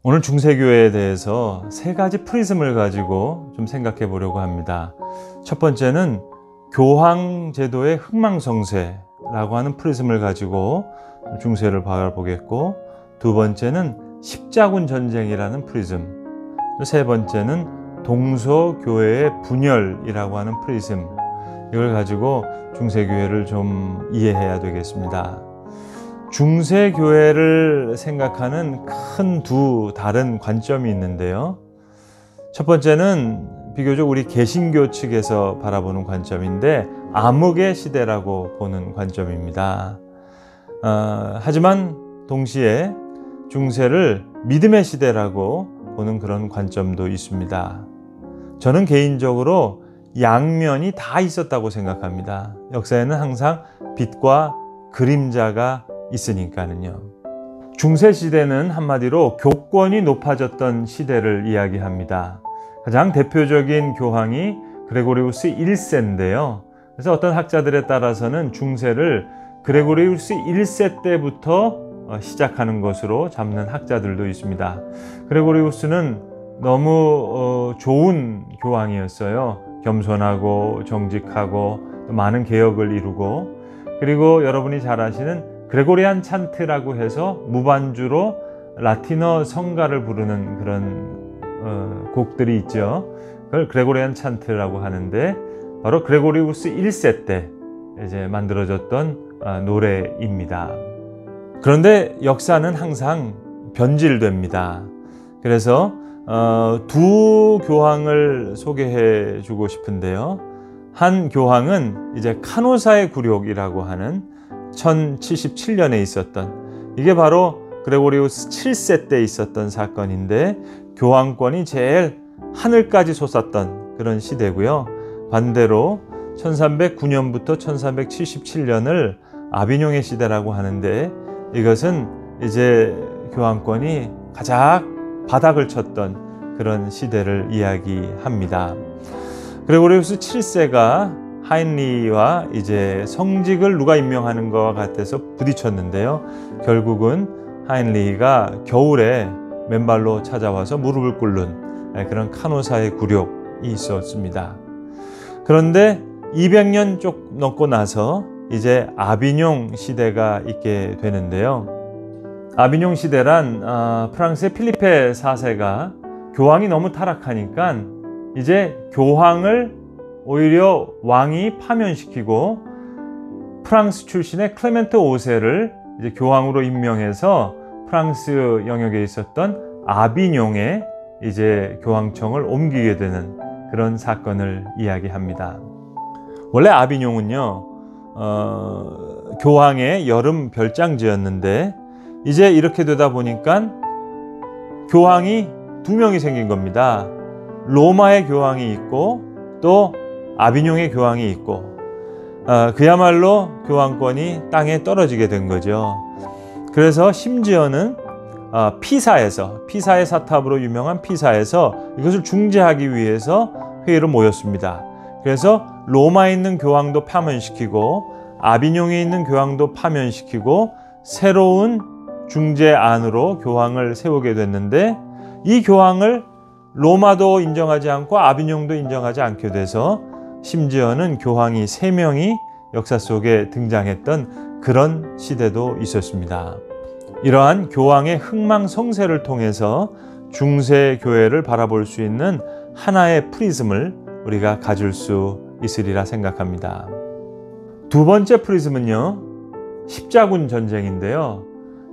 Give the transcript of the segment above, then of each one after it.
오늘 중세교회에 대해서 세 가지 프리즘을 가지고 좀 생각해 보려고 합니다. 첫 번째는 교황제도의 흥망성쇠라고 하는 프리즘을 가지고 중세를 바라보겠고, 두 번째는 십자군 전쟁이라는 프리즘, 세 번째는 동서교회의 분열이라고 하는 프리즘, 이걸 가지고 중세교회를 좀 이해해야 되겠습니다. 중세교회를 생각하는 큰 두 다른 관점이 있는데요. 첫 번째는 비교적 우리 개신교 측에서 바라보는 관점인데, 암흑의 시대라고 보는 관점입니다. 하지만 동시에 중세를 믿음의 시대라고 보는 그런 관점도 있습니다. 저는 개인적으로 양면이 다 있었다고 생각합니다. 역사에는 항상 빛과 그림자가 있으니까는요. 중세 시대는 한마디로 교권이 높아졌던 시대를 이야기합니다. 가장 대표적인 교황이 그레고리우스 1세인데요. 그래서 어떤 학자들에 따라서는 중세를 그레고리우스 1세 때부터 시작하는 것으로 잡는 학자들도 있습니다. 그레고리우스는 너무 좋은 교황이었어요. 겸손하고 정직하고 많은 개혁을 이루고, 그리고 여러분이 잘 아시는 그레고리안 찬트라고 해서 무반주로 라틴어 성가를 부르는 그런 곡들이 있죠. 그걸 그레고리안 찬트라고 하는데, 바로 그레고리우스 1세 때 이제 만들어졌던 노래입니다. 그런데 역사는 항상 변질됩니다. 그래서 두 교황을 소개해 주고 싶은데요. 한 교황은 이제 카노사의 굴욕이라고 하는 1077년에 있었던, 이게 바로 그레고리우스 7세 때 있었던 사건인데, 교황권이 제일 하늘까지 솟았던 그런 시대고요. 반대로 1309년부터 1377년을 아비뇽의 시대라고 하는데, 이것은 이제 교황권이 가장 바닥을 쳤던 그런 시대를 이야기합니다. 그레고리우스 7세가 하인리히와 이제 성직을 누가 임명하는 것과 같아서 부딪혔는데요. 결국은 하인리히가 겨울에 맨발로 찾아와서 무릎을 꿇는 그런 카노사의 굴욕이 있었습니다. 그런데 200년 쪽 넘고 나서 이제 아비뇽 시대가 있게 되는데요. 아비뇽 시대란 프랑스의 필리페 4세가 교황이 너무 타락하니까 이제 교황을 오히려 왕이 파면시키고, 프랑스 출신의 클레멘트 5세를 이제 교황으로 임명해서 프랑스 영역에 있었던 아비뇽에 이제 교황청을 옮기게 되는 그런 사건을 이야기합니다. 원래 아비뇽은요, 교황의 여름 별장지였는데, 이제 이렇게 되다 보니까 교황이 두 명이 생긴 겁니다. 로마의 교황이 있고 또 아비뇽의 교황이 있고, 그야말로 교황권이 땅에 떨어지게 된 거죠. 그래서 심지어는 피사의 사탑으로 유명한 피사에서 이것을 중재하기 위해서 회의로 모였습니다. 그래서 로마에 있는 교황도 파면시키고 아비뇽에 있는 교황도 파면시키고 새로운 중재안으로 교황을 세우게 됐는데, 이 교황을 로마도 인정하지 않고 아비뇽도 인정하지 않게 돼서 심지어는 교황이 3명이 역사 속에 등장했던 그런 시대도 있었습니다. 이러한 교황의 흥망성쇠를 통해서 중세 교회를 바라볼 수 있는 하나의 프리즘을 우리가 가질 수 있으리라 생각합니다. 두 번째 프리즘은요, 십자군 전쟁인데요.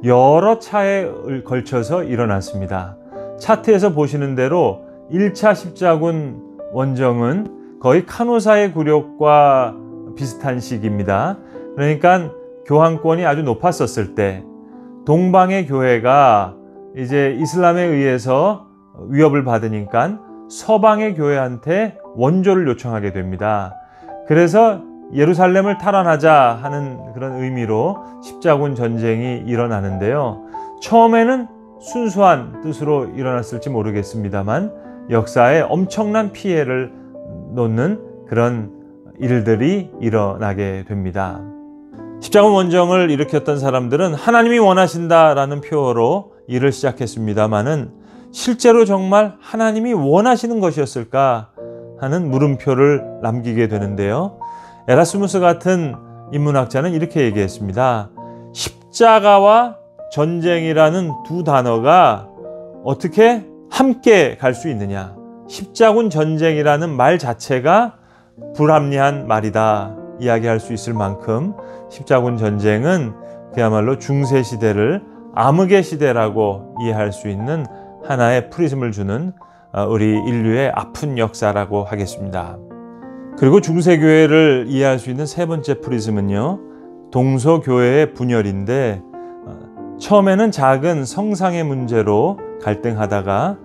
여러 차에 걸쳐서 일어났습니다. 차트에서 보시는 대로 1차 십자군 원정은 거의 카노사의 굴욕과 비슷한 시기입니다. 그러니까 교황권이 아주 높았었을 때 동방의 교회가 이제 이슬람에 의해서 위협을 받으니까 서방의 교회한테 원조를 요청하게 됩니다. 그래서 예루살렘을 탈환하자 하는 그런 의미로 십자군 전쟁이 일어나는데요. 처음에는 순수한 뜻으로 일어났을지 모르겠습니다만 역사에 엄청난 피해를 놓는 그런 일들이 일어나게 됩니다. 십자군 원정을 일으켰던 사람들은 하나님이 원하신다라는 표어로 일을 시작했습니다마는 실제로 정말 하나님이 원하시는 것이었을까 하는 물음표를 남기게 되는데요. 에라스무스 같은 인문학자는 이렇게 얘기했습니다. 십자가와 전쟁이라는 두 단어가 어떻게 함께 갈 수 있느냐. 십자군 전쟁이라는 말 자체가 불합리한 말이다 이야기할 수 있을 만큼 십자군 전쟁은 그야말로 중세시대를 암흑의 시대라고 이해할 수 있는 하나의 프리즘을 주는 우리 인류의 아픈 역사라고 하겠습니다. 그리고 중세교회를 이해할 수 있는 세 번째 프리즘은요, 동서교회의 분열인데 처음에는 작은 성상의 문제로 갈등하다가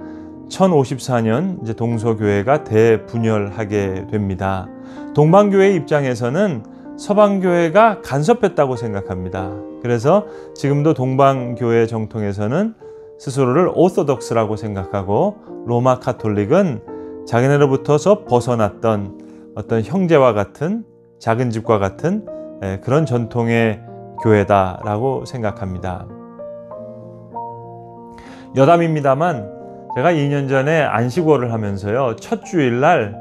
1054년 이제 동서교회가 대분열하게 됩니다. 동방교회 입장에서는 서방교회가 간섭했다고 생각합니다. 그래서 지금도 동방교회 정통에서는 스스로를 오소독스라고 생각하고 로마 카톨릭은 자기네로부터서 벗어났던 어떤 형제와 같은 작은 집과 같은 그런 전통의 교회다라고 생각합니다. 여담입니다만 제가 2년 전에 안식월을 하면서요, 첫 주일날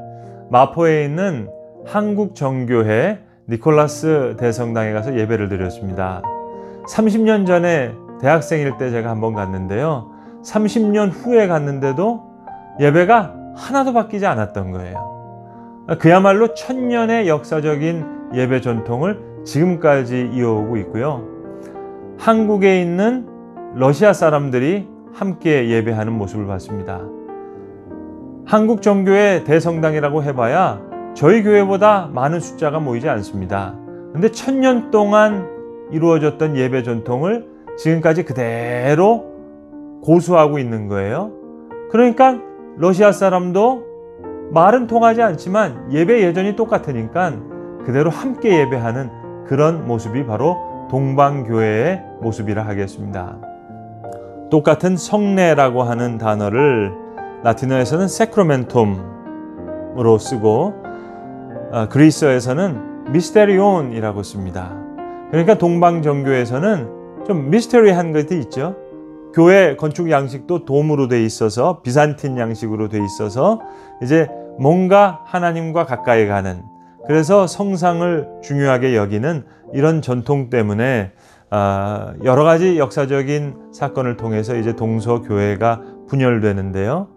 마포에 있는 한국정교회 니콜라스 대성당에 가서 예배를 드렸습니다. 30년 전에 대학생일 때 제가 한번 갔는데요, 30년 후에 갔는데도 예배가 하나도 바뀌지 않았던 거예요. 그야말로 천년의 역사적인 예배 전통을 지금까지 이어오고 있고요. 한국에 있는 러시아 사람들이 함께 예배하는 모습을 봤습니다. 한국 정교회 대성당이라고 해봐야 저희 교회보다 많은 숫자가 모이지 않습니다. 근데 1000년 동안 이루어졌던 예배 전통을 지금까지 그대로 고수하고 있는 거예요. 그러니까 러시아 사람도 말은 통하지 않지만 예배 여전히 똑같으니까 그대로 함께 예배하는 그런 모습이 바로 동방교회의 모습이라 하겠습니다. 똑같은 성례라고 하는 단어를 라틴어에서는 세크로멘톰으로 쓰고 그리스어에서는 미스테리온이라고 씁니다. 그러니까 동방정교에서는 좀 미스테리한 것도 있죠. 교회 건축 양식도 돔으로 돼 있어서 비산틴 양식으로 돼 있어서 이제 뭔가 하나님과 가까이 가는, 그래서 성상을 중요하게 여기는 이런 전통 때문에 여러 가지 역사적인 사건을 통해서 이제 동서교회가 분열되는데요.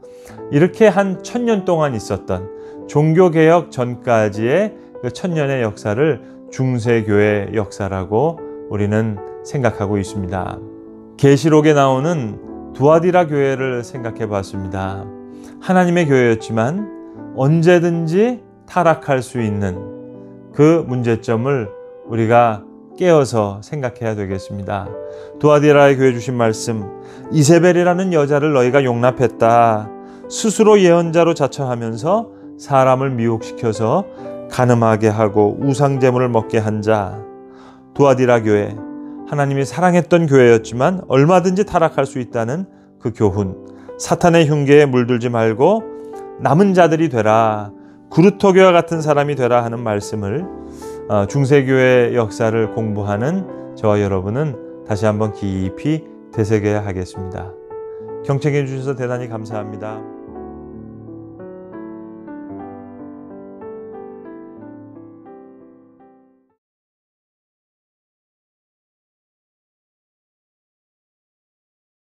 이렇게 한 1000년 동안 있었던 종교개혁 전까지의 그 1000년의 역사를 중세교회 역사라고 우리는 생각하고 있습니다. 계시록에 나오는 두아디라 교회를 생각해 봤습니다. 하나님의 교회였지만 언제든지 타락할 수 있는 그 문제점을 우리가 깨어서 생각해야 되겠습니다. 두아디라의 교회 주신 말씀, 이세벨이라는 여자를 너희가 용납했다. 스스로 예언자로 자처하면서 사람을 미혹시켜서 간음하게 하고 우상제물을 먹게 한 자. 두아디라 교회, 하나님이 사랑했던 교회였지만 얼마든지 타락할 수 있다는 그 교훈, 사탄의 흉계에 물들지 말고 남은 자들이 되라, 구르토교와 같은 사람이 되라 하는 말씀을 중세교회 역사를 공부하는 저와 여러분은 다시 한번 깊이 되새겨야 하겠습니다. 경청해 주셔서 대단히 감사합니다.